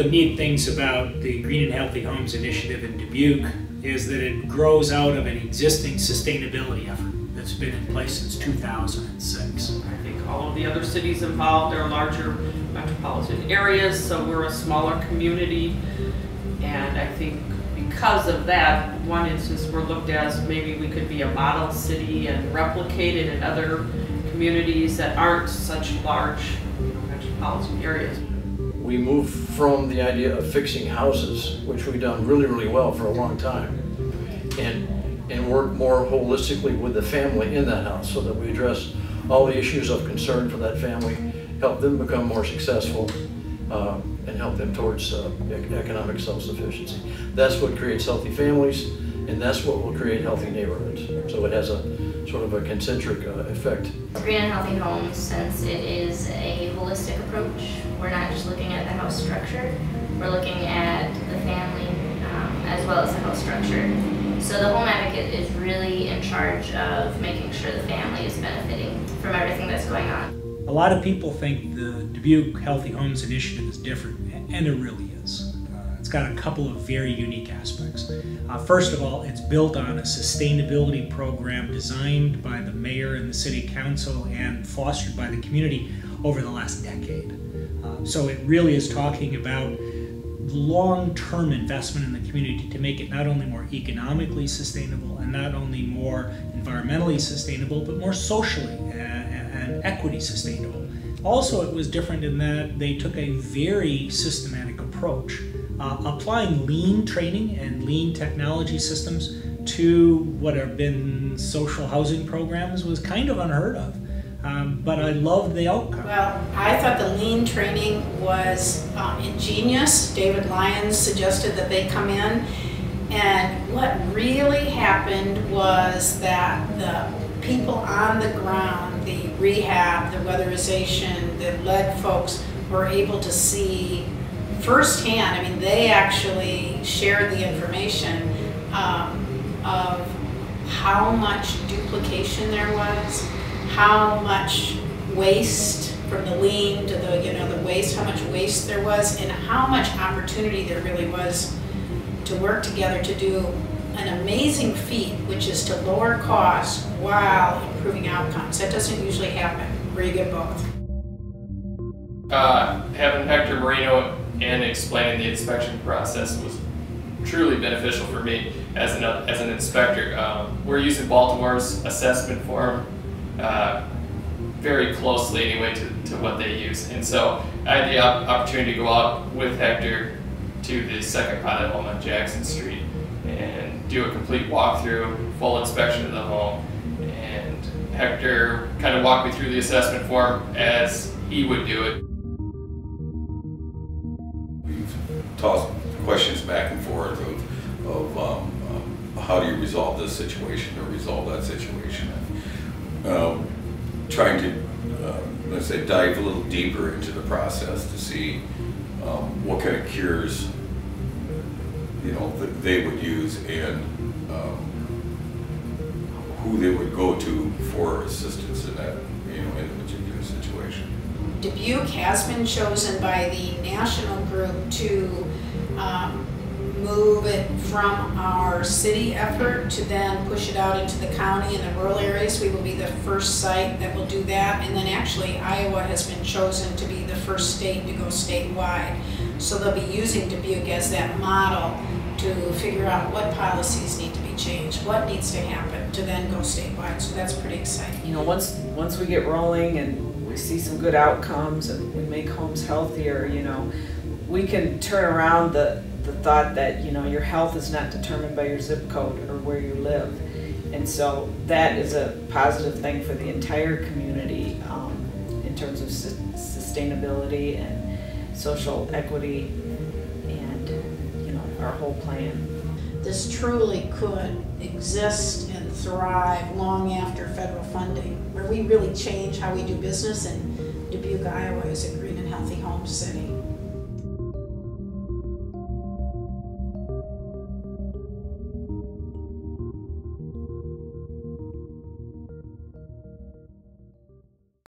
of the neat things about the Green and Healthy Homes Initiative in Dubuque is that it grows out of an existing sustainability effort that's been in place since 2006. I think all of the other cities involved are larger metropolitan areas, so we're a smaller community, and I think because of that, one instance we're looked at as maybe we could be a model city and replicate it in other communities that aren't such large metropolitan areas. We moved from the idea of fixing houses, which we've done really, really well for a long time, and work more holistically with the family in that house so that we address all the issues of concern for that family, help them become more successful, and help them towards economic self-sufficiency. That's what creates healthy families, and that's what will create healthy neighborhoods. So it has a sort of a concentric effect. Green and Healthy Homes, since it is a holistic approach, we're not just looking at the house structure, we're looking at the family as well as the house structure. So the home advocate is really in charge of making sure the family is benefiting from everything that's going on. A lot of people think the Dubuque Healthy Homes Initiative is different, and it really is. It's got a couple of very unique aspects. First of all, it's built on a sustainability program designed by the mayor and the city council and fostered by the community over the last decade. So it really is talking about long-term investment in the community to make it not only more economically sustainable and not only more environmentally sustainable, but more socially and equity sustainable. Also, it was different in that they took a very systematic approach, applying lean training and lean technology systems to what have been social housing programs was kind of unheard of. But I loved the outcome. Well, I thought the lean training was ingenious. David Lyons suggested that they come in, and what really happened was that the people on the ground, the rehab, the weatherization, the lead folks were able to see firsthand. I mean, they actually shared the information of how much duplication there was, how much waste from the lean to the, the waste, how much waste there was, and how much opportunity there really was to work together to do an amazing feat, which is to lower costs while improving outcomes. That doesn't usually happen where you get both. Having Hector Marino and explaining the inspection process was truly beneficial for me as an inspector. We're using Baltimore's assessment form very closely anyway to what they use, and so I had the opportunity to go out with Hector to the second pilot home on Jackson Street and do a complete walkthrough, full inspection of the home, and Hector kind of walked me through the assessment form as he would do it. We've tossed questions back and forth of how do you resolve this situation or resolve that situation. Trying to, let's say, dive a little deeper into the process to see what kind of cures that they would use and who they would go to for assistance in that, in a particular situation. Dubuque has been chosen by the national group to move it from our city effort to then push it out into the county and the rural areas. We will be the first site that will do that, and then actually Iowa has been chosen to be the first state to go statewide. So they'll be using Dubuque as that model to figure out what policies need to be changed, what needs to happen to then go statewide. So that's pretty exciting. Once we get rolling and we see some good outcomes and we make homes healthier, we can turn around the thought that your health is not determined by your zip code or where you live, and so that is a positive thing for the entire community in terms of sustainability and social equity and our whole plan. This truly could exist and thrive long after federal funding, where we really change how we do business, and Dubuque, Iowa is a green and healthy home city.